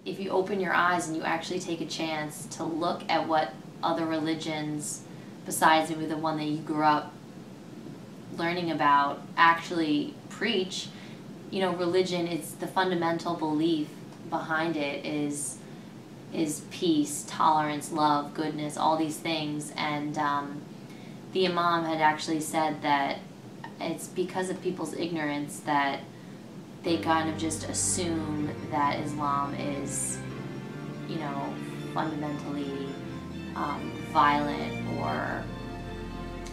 if you open your eyes and you actually take a chance to look at what other religions, besides maybe the one that you grew up learning about, actually preach, you know, religion, it's the fundamental belief behind it is peace, tolerance, love, goodness, all these things. And the Imam had actually said that it's because of people's ignorance that they kind of just assume that Islam is, you know, fundamentally violent or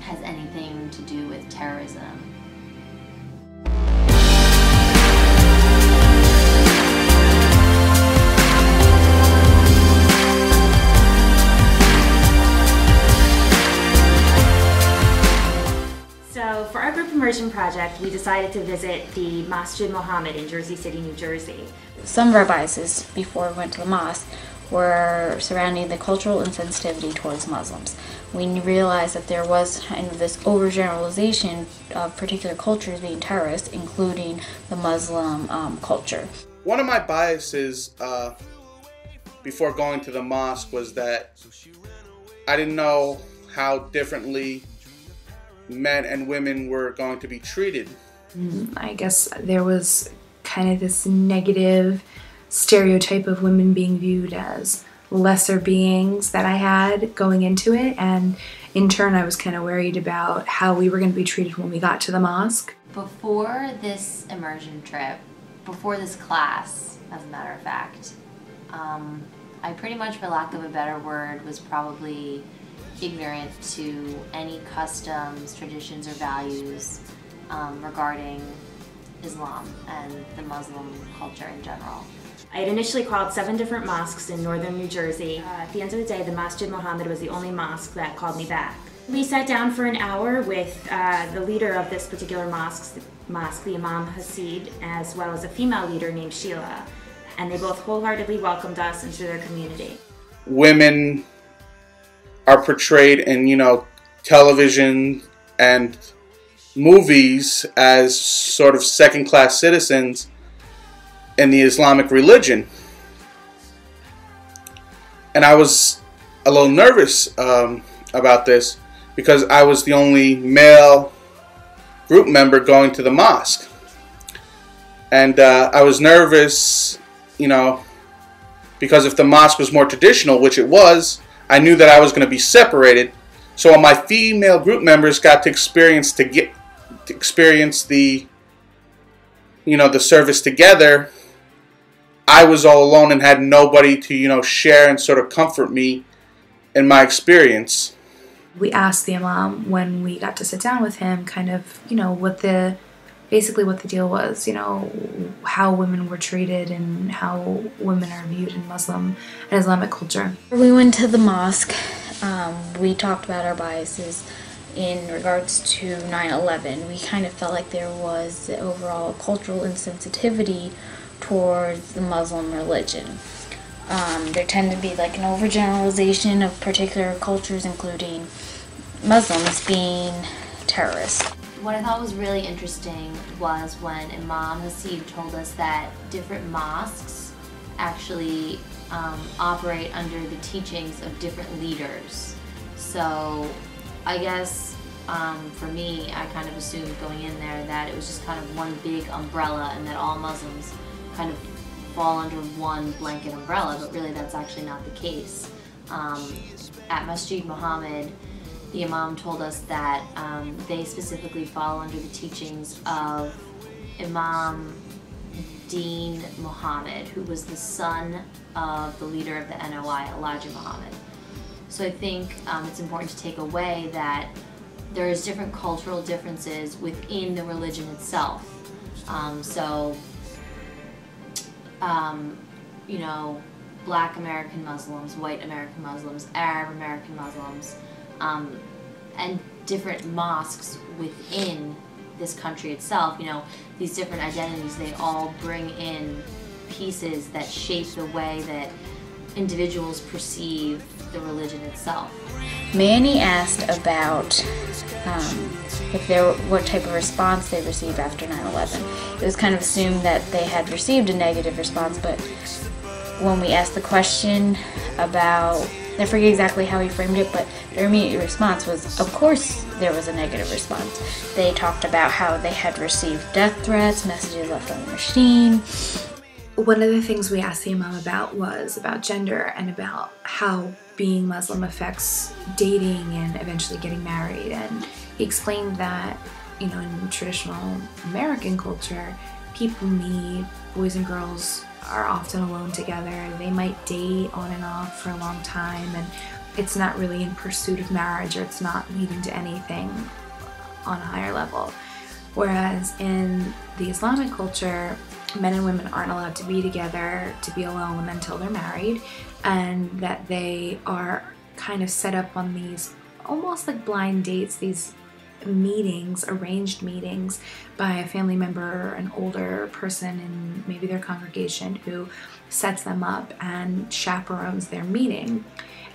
has anything to do with terrorism. So for our group immersion project, we decided to visit the Masjid Muhammad in Jersey City, New Jersey. Some of our biases before we went to the mosque were surrounding the cultural insensitivity towards Muslims. We realized that there was kind of this overgeneralization of particular cultures being terrorists, including the Muslim culture. One of my biases before going to the mosque was that I didn't know how differently men and women were going to be treated. I guess there was kind of this negative stereotype of women being viewed as lesser beings that I had going into it, and in turn I was kind of worried about how we were going to be treated when we got to the mosque. Before this immersion trip, before this class, as a matter of fact, I pretty much, for lack of a better word, was probably ignorant to any customs, traditions, or values regarding Islam and the Muslim culture in general. I had initially called 7 different mosques in northern New Jersey. At the end of the day, the Masjid Muhammad was the only mosque that called me back. We sat down for an hour with the leader of this particular mosque, the Imam Hasid, as well as a female leader named Sheila, and they both wholeheartedly welcomed us into their community. Women are portrayed in, you know, television and movies as sort of second-class citizens in the Islamic religion. And I was a little nervous about this because I was the only male group member going to the mosque. And I was nervous, you know, because if the mosque was more traditional, which it was, I knew that I was going to be separated. So when my female group members got to experience the, you know, the service together, I was all alone and had nobody to, you know, share and sort of comfort me in my experience. We asked the Imam when we got to sit down with him kind of, you know, basically what the deal was, you know, how women were treated and how women are viewed in Muslim and Islamic culture. We went to the mosque. We talked about our biases in regards to 9/11. We kind of felt like there was the overall cultural insensitivity towards the Muslim religion. There tended to be like an overgeneralization of particular cultures, including Muslims being terrorists. What I thought was really interesting was when Imam Hasid told us that different mosques actually operate under the teachings of different leaders. So I guess for me, I kind of assumed going in there that it was just kind of one big umbrella and that all Muslims kind of fall under one blanket umbrella, but really that's actually not the case. At Masjid Muhammad, the Imam told us that they specifically fall under the teachings of Imam Dean Muhammad, who was the son of the leader of the NOI, Elijah Muhammad. So I think it's important to take away that there's different cultural differences within the religion itself. You know, Black American Muslims, white American Muslims, Arab American Muslims, and different mosques within this country itself, you know, these different identities, they all bring in pieces that shape the way that individuals perceive the religion itself. Manny asked about what type of response they received after 9/11. It was kind of assumed that they had received a negative response, but when we asked the question about, I forget exactly how he framed it, but their immediate response was, of course there was a negative response. They talked about how they had received death threats, messages left on the machine. One of the things we asked the imam about was about gender and about how being Muslim affects dating and eventually getting married. And he explained that, you know, in traditional American culture, people meet, boys and girls are often alone together. They might date on and off for a long time, and it's not really in pursuit of marriage, or it's not leading to anything on a higher level. Whereas in the Islamic culture, men and women aren't allowed to be together, to be alone until they're married, and that they are kind of set up on these almost like blind dates, these meetings, arranged meetings by a family member, an older person in maybe their congregation who sets them up and chaperones their meeting.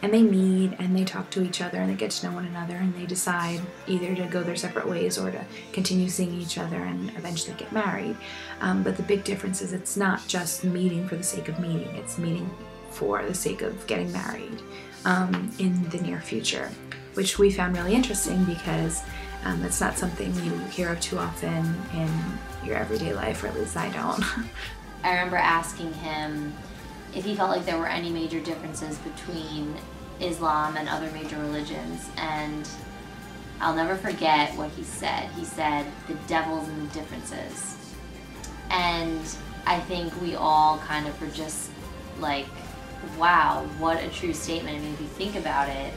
And they meet and they talk to each other and they get to know one another, and they decide either to go their separate ways or to continue seeing each other and eventually get married. But the big difference is it's not just meeting for the sake of meeting, it's meeting for the sake of getting married in the near future, which we found really interesting because it's not something you hear of too often in your everyday life, or at least I don't. I remember asking him if he felt like there were any major differences between Islam and other major religions, and I'll never forget what he said. He said, "The devil's in the differences." And I think we all kind of were just like, wow, what a true statement. I mean, if you think about it,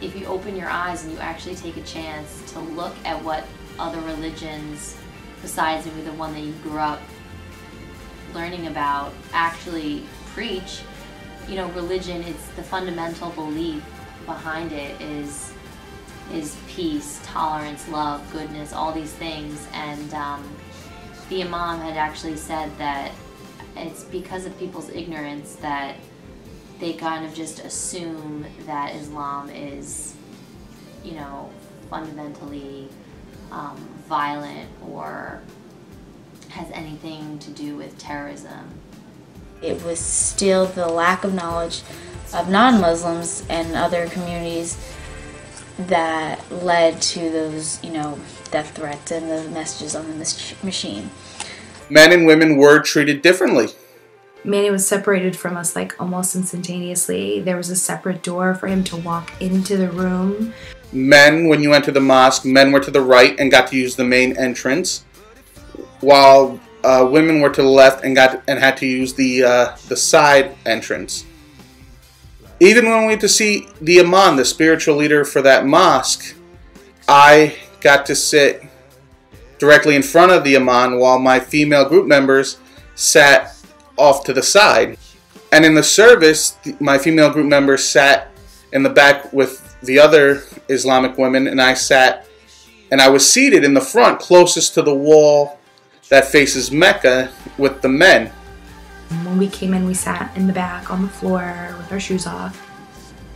if you open your eyes and you actually take a chance to look at what other religions, besides maybe the one that you grew up learning about, actually preach, you know, religion, it's the fundamental belief behind it is peace, tolerance, love, goodness, all these things. And the imam had actually said that it's because of people's ignorance that they kind of just assume that Islam is, you know, fundamentally violent or has anything to do with terrorism. It was still the lack of knowledge of non-Muslims and other communities that led to those, you know, death threats and the messages on the machine. Men and women were treated differently. Manny was separated from us like almost instantaneously. There was a separate door for him to walk into the room. Men, when you enter the mosque, men were to the right and got to use the main entrance, while women were to the left and had to use the side entrance. Even when we went to see the imam, the spiritual leader for that mosque, I got to sit directly in front of the imam while my female group members sat off to the side. And in the service, my female group members sat in the back with the other Islamic women, and I was seated in the front closest to the wall that faces Mecca with the men. When we came in, we sat in the back on the floor with our shoes off.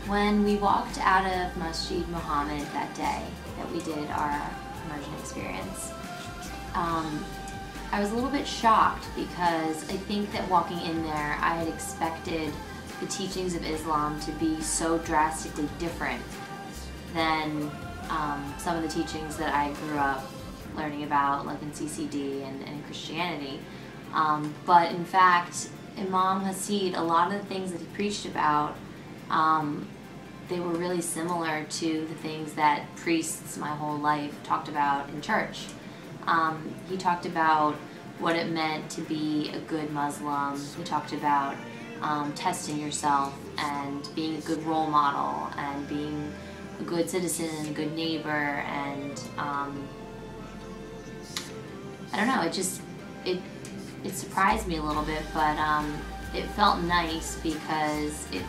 When we walked out of Masjid Muhammad that day that we did our immersion experience, I was a little bit shocked because I think that walking in there, I had expected the teachings of Islam to be so drastically different than some of the teachings that I grew up learning about, like in CCD and in Christianity. But in fact, Imam Hasid, a lot of the things that he preached about, they were really similar to the things that priests my whole life talked about in church. He talked about what it meant to be a good Muslim. He talked about testing yourself and being a good role model and being a good citizen and a good neighbor, and I don't know, it surprised me a little bit, but it felt nice because it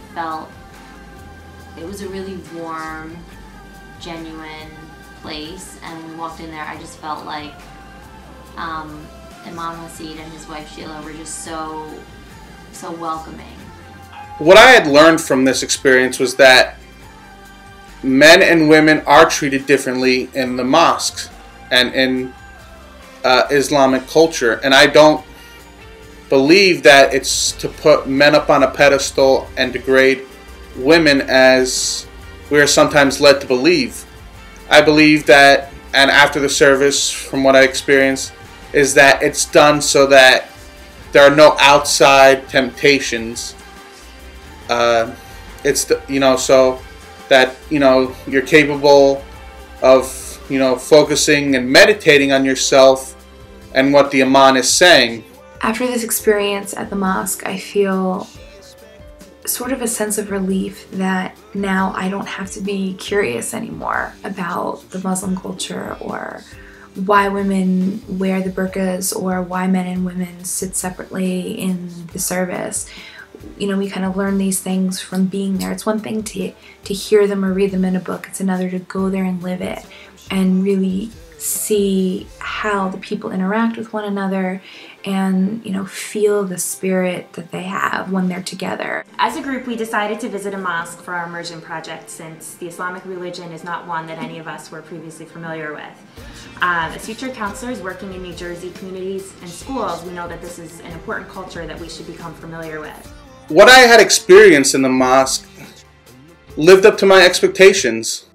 was a really warm, genuine place, and when we walked in there, I just felt like Imam Hasid and his wife Sheila were just so welcoming. What I had learned from this experience was that men and women are treated differently in the mosques and in Islamic culture, and I don't believe that it's to put men up on a pedestal and degrade women as we are sometimes led to believe. I believe that, and after the service, from what I experienced, is that it's done so that there are no outside temptations. So that you're capable of focusing and meditating on yourself and what the Imam is saying. After this experience at the mosque, I feel sort of a sense of relief that now I don't have to be curious anymore about the Muslim culture or why women wear the burqas or why men and women sit separately in the service. We kind of learn these things from being there. It's one thing to hear them or read them in a book. It's another to go there and live it and really see how the people interact with one another and feel the spirit that they have when they're together. As a group, we decided to visit a mosque for our immersion project since the Islamic religion is not one that any of us were previously familiar with. As future counselors working in New Jersey communities and schools, we know that this is an important culture that we should become familiar with. What I had experienced in the mosque lived up to my expectations.